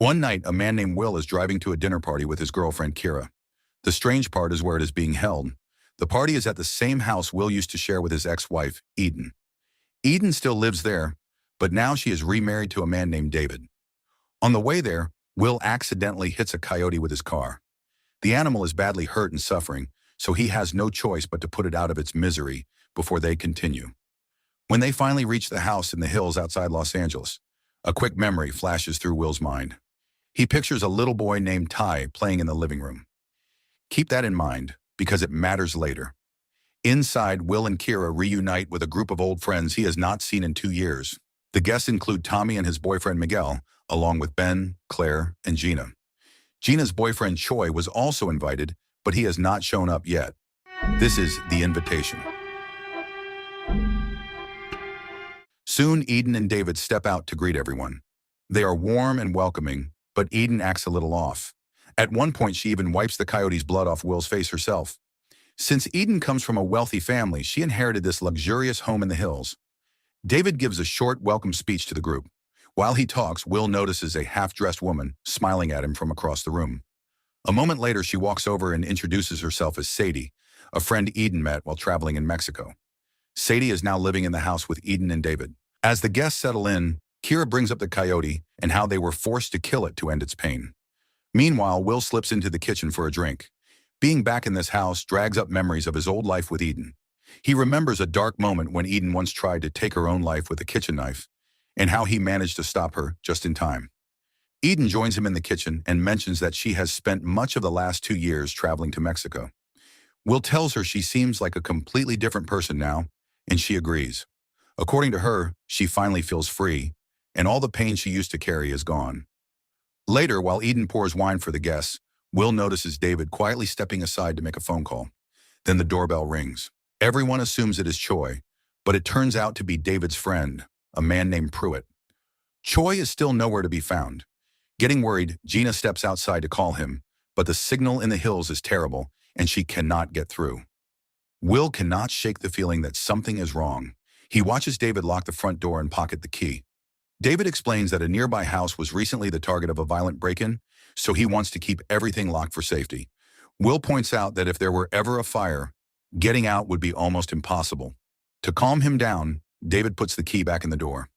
One night, a man named Will is driving to a dinner party with his girlfriend, Kira. The strange part is where it is being held. The party is at the same house Will used to share with his ex-wife, Eden. Eden still lives there, but now she is remarried to a man named David. On the way there, Will accidentally hits a coyote with his car. The animal is badly hurt and suffering, so he has no choice but to put it out of its misery before they continue. When they finally reach the house in the hills outside Los Angeles, a quick memory flashes through Will's mind. He pictures a little boy named Ty playing in the living room. Keep that in mind, because it matters later. Inside, Will and Kira reunite with a group of old friends he has not seen in 2 years. The guests include Tommy and his boyfriend Miguel, along with Ben, Claire, and Gina. Gina's boyfriend Choi was also invited, but he has not shown up yet. This is the invitation. Soon, Eden and David step out to greet everyone. They are warm and welcoming, but Eden acts a little off. At one point, she even wipes the coyote's blood off Will's face herself. Since Eden comes from a wealthy family, she inherited this luxurious home in the hills. David gives a short welcome speech to the group. While he talks, Will notices a half-dressed woman smiling at him from across the room. A moment later, she walks over and introduces herself as Sadie, a friend Eden met while traveling in Mexico. Sadie is now living in the house with Eden and David. As the guests settle in, Kira brings up the coyote and how they were forced to kill it to end its pain. Meanwhile, Will slips into the kitchen for a drink. Being back in this house drags up memories of his old life with Eden. He remembers a dark moment when Eden once tried to take her own life with a kitchen knife, and how he managed to stop her just in time. Eden joins him in the kitchen and mentions that she has spent much of the last 2 years traveling to Mexico. Will tells her she seems like a completely different person now, and she agrees. According to her, she finally feels free, and all the pain she used to carry is gone. Later, while Eden pours wine for the guests, Will notices David quietly stepping aside to make a phone call. Then the doorbell rings. Everyone assumes it is Choi, but it turns out to be David's friend, a man named Pruitt. Choi is still nowhere to be found. Getting worried, Gina steps outside to call him, but the signal in the hills is terrible, and she cannot get through. Will cannot shake the feeling that something is wrong. He watches David lock the front door and pocket the key. David explains that a nearby house was recently the target of a violent break-in, so he wants to keep everything locked for safety. Will points out that if there were ever a fire, getting out would be almost impossible. To calm him down, David puts the key back in the door.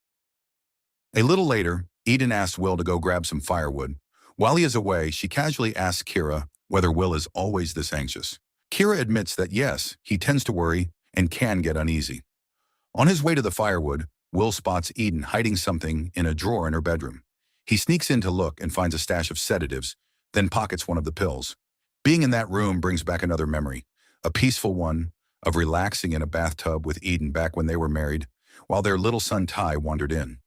A little later, Eden asks Will to go grab some firewood. While he is away, she casually asks Kira whether Will is always this anxious. Kira admits that yes, he tends to worry and can get uneasy. On his way to the firewood, Will spots Eden hiding something in a drawer in her bedroom. He sneaks in to look and finds a stash of sedatives, then pockets one of the pills. Being in that room brings back another memory, a peaceful one of relaxing in a bathtub with Eden back when they were married, while their little son Ty wandered in.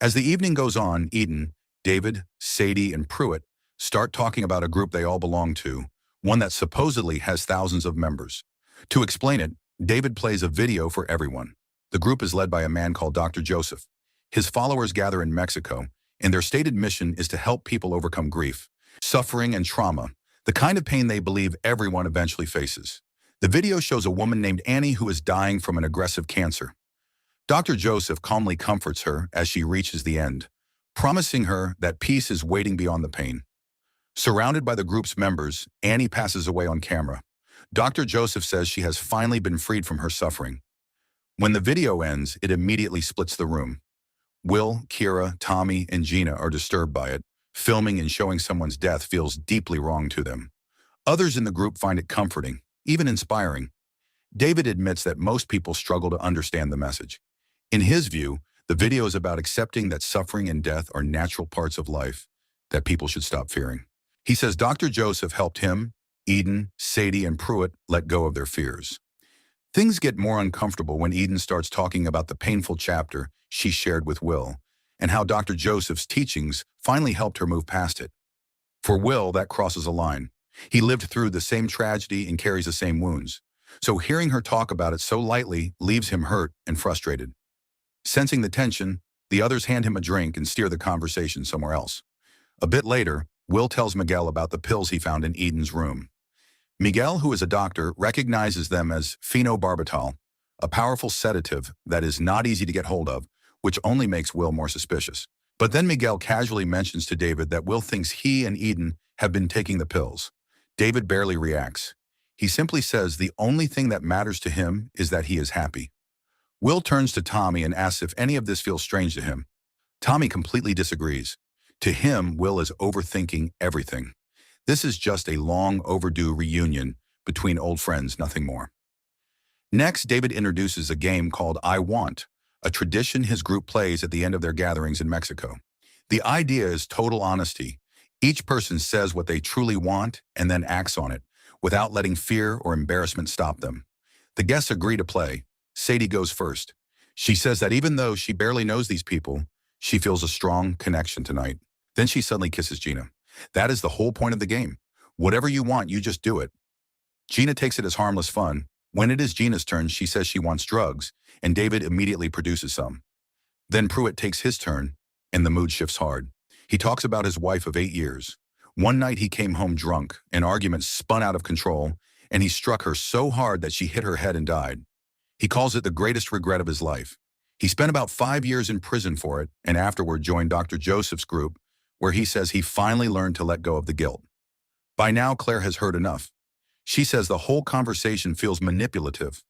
As the evening goes on, Eden, David, Sadie, and Pruitt start talking about a group they all belong to, one that supposedly has thousands of members. To explain it, David plays a video for everyone. The group is led by a man called Dr. Joseph. His followers gather in Mexico, and their stated mission is to help people overcome grief, suffering, and trauma, the kind of pain they believe everyone eventually faces. The video shows a woman named Annie who is dying from an aggressive cancer. Dr. Joseph calmly comforts her as she reaches the end, promising her that peace is waiting beyond the pain. Surrounded by the group's members, Annie passes away on camera. Dr. Joseph says she has finally been freed from her suffering. When the video ends, it immediately splits the room. Will, Kira, Tommy, and Gina are disturbed by it. Filming and showing someone's death feels deeply wrong to them. Others in the group find it comforting, even inspiring. David admits that most people struggle to understand the message. In his view, the video is about accepting that suffering and death are natural parts of life that people should stop fearing. He says Dr. Joseph helped him, Eden, Sadie, and Pruitt let go of their fears. Things get more uncomfortable when Eden starts talking about the painful chapter she shared with Will, and how Dr. Joseph's teachings finally helped her move past it. For Will, that crosses a line. He lived through the same tragedy and carries the same wounds. So hearing her talk about it so lightly leaves him hurt and frustrated. Sensing the tension, the others hand him a drink and steer the conversation somewhere else. A bit later, Will tells Miguel about the pills he found in Eden's room. Miguel, who is a doctor, recognizes them as phenobarbital, a powerful sedative that is not easy to get hold of, which only makes Will more suspicious. But then Miguel casually mentions to David that Will thinks he and Eden have been taking the pills. David barely reacts. He simply says the only thing that matters to him is that he is happy. Will turns to Tommy and asks if any of this feels strange to him. Tommy completely disagrees. To him, Will is overthinking everything. This is just a long overdue reunion between old friends, nothing more. Next, David introduces a game called I Want, a tradition his group plays at the end of their gatherings in Mexico. The idea is total honesty. Each person says what they truly want and then acts on it, without letting fear or embarrassment stop them. The guests agree to play. Sadie goes first. She says that even though she barely knows these people, she feels a strong connection tonight. Then she suddenly kisses Gina. That is the whole point of the game. Whatever you want, you just do it. Gina takes it as harmless fun. When it is Gina's turn, she says she wants drugs, and David immediately produces some. Then Pruitt takes his turn, and the mood shifts hard. He talks about his wife of 8 years. One night he came home drunk, an argument spun out of control, and he struck her so hard that she hit her head and died. He calls it the greatest regret of his life. He spent about 5 years in prison for it, and afterward joined Dr. Joseph's group, where he says he finally learned to let go of the guilt. By now, Claire has heard enough. She says the whole conversation feels manipulative,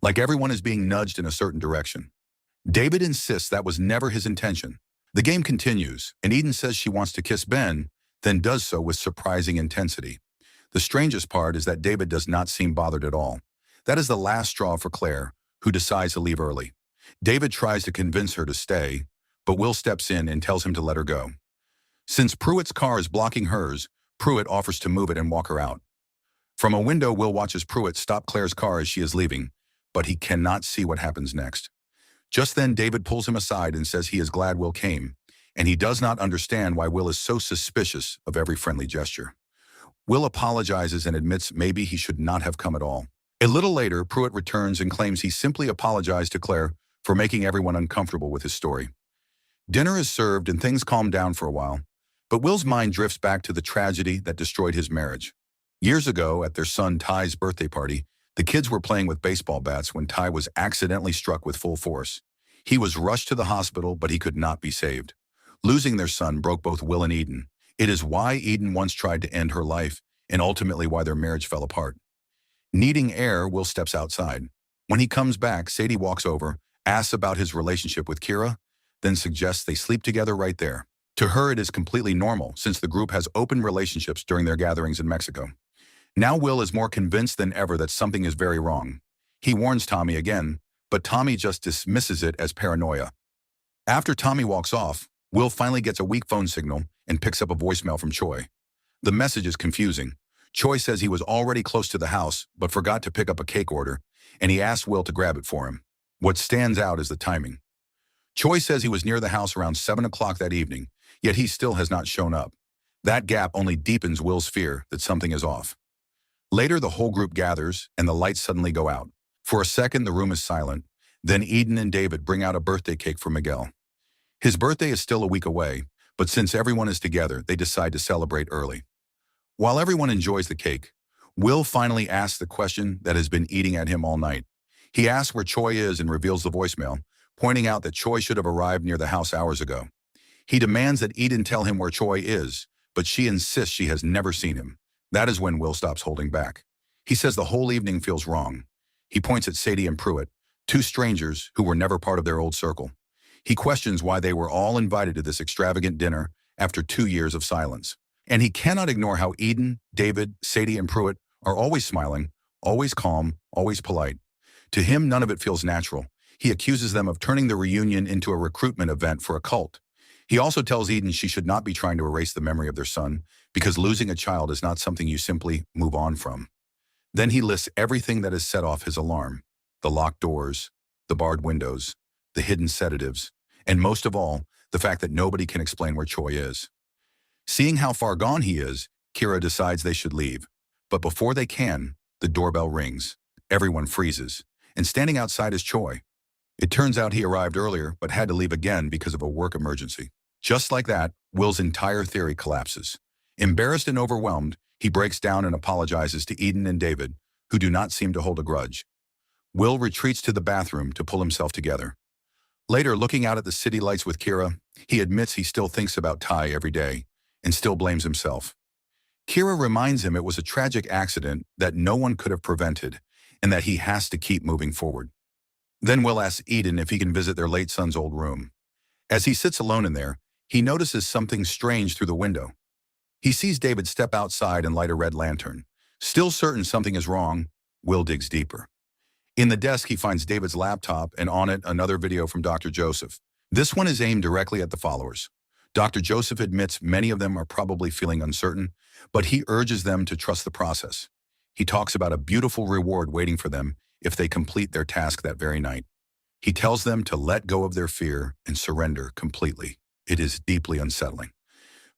like everyone is being nudged in a certain direction. David insists that was never his intention. The game continues, and Eden says she wants to kiss Ben, then does so with surprising intensity. The strangest part is that David does not seem bothered at all. That is the last straw for Claire, who decides to leave early. David tries to convince her to stay, but Will steps in and tells him to let her go. Since Pruitt's car is blocking hers, Pruitt offers to move it and walk her out. From a window, Will watches Pruitt stop Claire's car as she is leaving, but he cannot see what happens next. Just then, David pulls him aside and says he is glad Will came, and he does not understand why Will is so suspicious of every friendly gesture. Will apologizes and admits maybe he should not have come at all. A little later, Pruitt returns and claims he simply apologized to Claire for making everyone uncomfortable with his story. Dinner is served and things calm down for a while, but Will's mind drifts back to the tragedy that destroyed his marriage. Years ago, at their son Ty's birthday party, the kids were playing with baseball bats when Ty was accidentally struck with full force. He was rushed to the hospital, but he could not be saved. Losing their son broke both Will and Eden. It is why Eden once tried to end her life, and ultimately why their marriage fell apart. Needing air, Will steps outside. When he comes back, Sadie walks over, asks about his relationship with Kira, then suggests they sleep together right there. To her, it is completely normal, since the group has open relationships during their gatherings in Mexico. Now Will is more convinced than ever that something is very wrong. He warns Tommy again, but Tommy just dismisses it as paranoia. After Tommy walks off, Will finally gets a weak phone signal and picks up a voicemail from Choi. The message is confusing. Choi says he was already close to the house, but forgot to pick up a cake order, and he asks Will to grab it for him. What stands out is the timing. Choi says he was near the house around 7 o'clock that evening, yet he still has not shown up. That gap only deepens Will's fear that something is off. Later, the whole group gathers, and the lights suddenly go out. For a second, the room is silent. Then Eden and David bring out a birthday cake for Miguel. His birthday is still a week away, but since everyone is together, they decide to celebrate early. While everyone enjoys the cake, Will finally asks the question that has been eating at him all night. He asks where Choi is and reveals the voicemail, pointing out that Choi should have arrived near the house hours ago. He demands that Eden tell him where Choi is, but she insists she has never seen him. That is when Will stops holding back. He says the whole evening feels wrong. He points at Sadie and Pruitt, two strangers who were never part of their old circle. He questions why they were all invited to this extravagant dinner after 2 years of silence. And he cannot ignore how Eden, David, Sadie, and Pruitt are always smiling, always calm, always polite. To him, none of it feels natural. He accuses them of turning the reunion into a recruitment event for a cult. He also tells Eden she should not be trying to erase the memory of their son, because losing a child is not something you simply move on from. Then he lists everything that has set off his alarm: the locked doors, the barred windows, the hidden sedatives, and most of all, the fact that nobody can explain where Choi is. Seeing how far gone he is, Kira decides they should leave. But before they can, the doorbell rings. Everyone freezes, and standing outside is Choi. It turns out he arrived earlier, but had to leave again because of a work emergency. Just like that, Will's entire theory collapses. Embarrassed and overwhelmed, he breaks down and apologizes to Eden and David, who do not seem to hold a grudge. Will retreats to the bathroom to pull himself together. Later, looking out at the city lights with Kira, he admits he still thinks about Ty every day and still blames himself. Kira reminds him it was a tragic accident that no one could have prevented and that he has to keep moving forward. Then Will asks Eden if he can visit their late son's old room. As he sits alone in there, he notices something strange through the window. He sees David step outside and light a red lantern. Still certain something is wrong, Will digs deeper. In the desk, he finds David's laptop and on it another video from Dr. Joseph. This one is aimed directly at the followers. Dr. Joseph admits many of them are probably feeling uncertain, but he urges them to trust the process. He talks about a beautiful reward waiting for them if they complete their task that very night. He tells them to let go of their fear and surrender completely. It is deeply unsettling.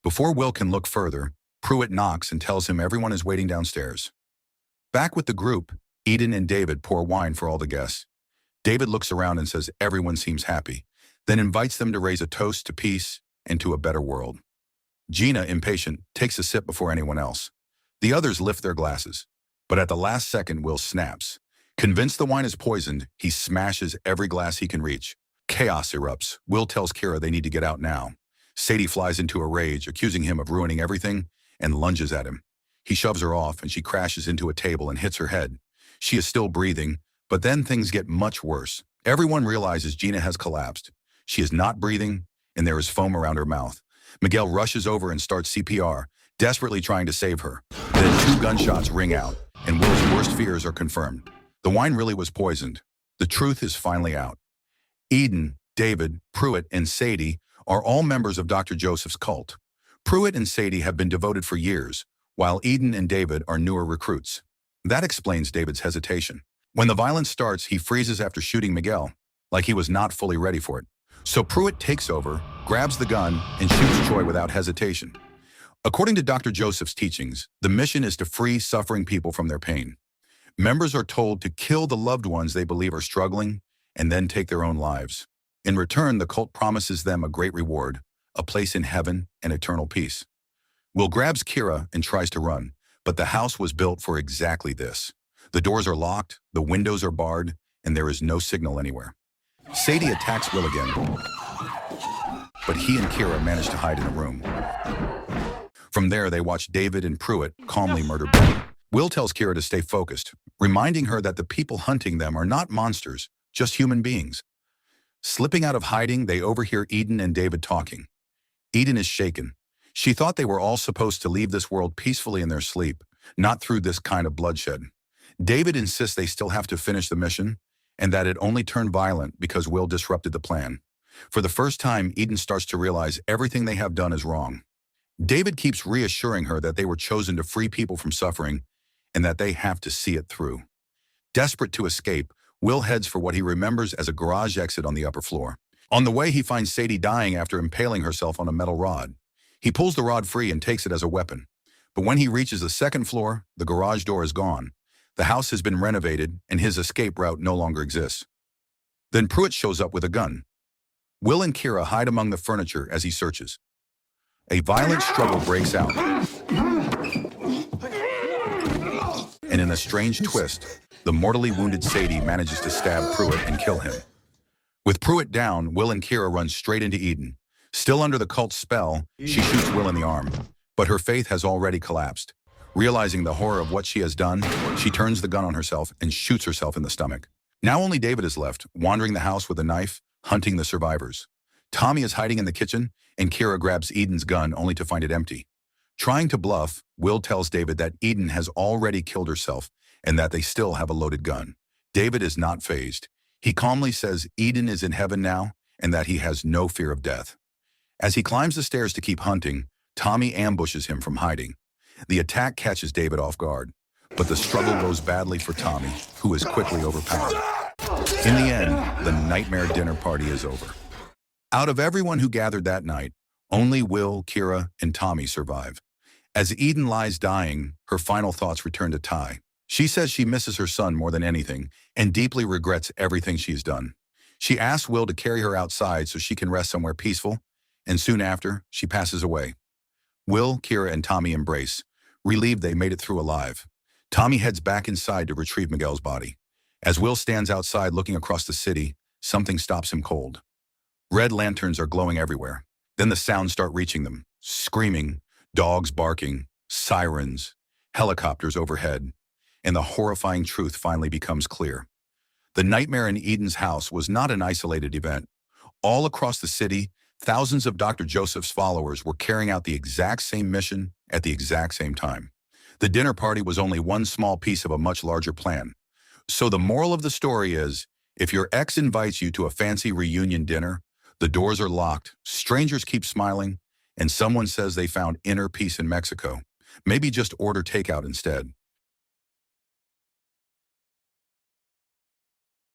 Before Will can look further, Pruitt knocks and tells him everyone is waiting downstairs. Back with the group, Eden and David pour wine for all the guests. David looks around and says everyone seems happy, then invites them to raise a toast to peace and to a better world. Gina, impatient, takes a sip before anyone else. The others lift their glasses, but at the last second, Will snaps. Convinced the wine is poisoned, he smashes every glass he can reach. Chaos erupts. Will tells Kira they need to get out now. Sadie flies into a rage, accusing him of ruining everything, and lunges at him. He shoves her off, and she crashes into a table and hits her head. She is still breathing, but then things get much worse. Everyone realizes Gina has collapsed. She is not breathing, and there is foam around her mouth. Miguel rushes over and starts CPR, desperately trying to save her. Then 2 gunshots ring out, and Will's worst fears are confirmed. The wine really was poisoned. The truth is finally out. Eden, David, Pruitt, and Sadie are all members of Dr. Joseph's cult. Pruitt and Sadie have been devoted for years, while Eden and David are newer recruits. That explains David's hesitation. When the violence starts, he freezes after shooting Miguel, like he was not fully ready for it. So Pruitt takes over, grabs the gun, and shoots Troy without hesitation. According to Dr. Joseph's teachings, the mission is to free suffering people from their pain. Members are told to kill the loved ones they believe are struggling and then take their own lives. In return, the cult promises them a great reward, a place in heaven and eternal peace. Will grabs Kira and tries to run, but the house was built for exactly this. The doors are locked, the windows are barred, and there is no signal anywhere. Sadie attacks Will again, but he and Kira manage to hide in a room. From there, they watch David and Pruitt calmly murder Benny. Will tells Kira to stay focused, reminding her that the people hunting them are not monsters, just human beings. Slipping out of hiding, they overhear Eden and David talking. Eden is shaken. She thought they were all supposed to leave this world peacefully in their sleep, not through this kind of bloodshed. David insists they still have to finish the mission, and that it only turned violent because Will disrupted the plan. For the first time, Eden starts to realize everything they have done is wrong. David keeps reassuring her that they were chosen to free people from suffering and that they have to see it through. Desperate to escape, Will heads for what he remembers as a garage exit on the upper floor. On the way, he finds Sadie dying after impaling herself on a metal rod. He pulls the rod free and takes it as a weapon. But when he reaches the second floor, the garage door is gone. The house has been renovated, and his escape route no longer exists. Then Pruitt shows up with a gun. Will and Kira hide among the furniture as he searches. A violent struggle breaks out. And in a strange twist, the mortally wounded Sadie manages to stab Pruitt and kill him. With Pruitt down, Will and Kira run straight into Eden. Still under the cult's spell, she shoots Will in the arm, but her faith has already collapsed. Realizing the horror of what she has done, she turns the gun on herself and shoots herself in the stomach. Now only David is left, wandering the house with a knife, hunting the survivors. Tommy is hiding in the kitchen, and Kira grabs Eden's gun only to find it empty. Trying to bluff, Will tells David that Eden has already killed herself and that they still have a loaded gun. David is not fazed. He calmly says Eden is in heaven now and that he has no fear of death. As he climbs the stairs to keep hunting, Tommy ambushes him from hiding. The attack catches David off guard, but the struggle goes badly for Tommy, who is quickly overpowered. In the end, the nightmare dinner party is over. Out of everyone who gathered that night, only Will, Kira, and Tommy survive. As Eden lies dying, her final thoughts return to Ty. She says she misses her son more than anything and deeply regrets everything she's done. She asks Will to carry her outside so she can rest somewhere peaceful, and soon after, she passes away. Will, Kira, and Tommy embrace, relieved they made it through alive. Tommy heads back inside to retrieve Miguel's body. As Will stands outside looking across the city, something stops him cold. Red lanterns are glowing everywhere. Then the sounds start reaching them. Screaming, dogs barking, sirens, helicopters overhead. And the horrifying truth finally becomes clear. The nightmare in Eden's house was not an isolated event. All across the city, thousands of Dr. Joseph's followers were carrying out the exact same mission at the exact same time. The dinner party was only one small piece of a much larger plan. So the moral of the story is, if your ex invites you to a fancy reunion dinner, the doors are locked, strangers keep smiling, and someone says they found inner peace in Mexico, maybe just order takeout instead.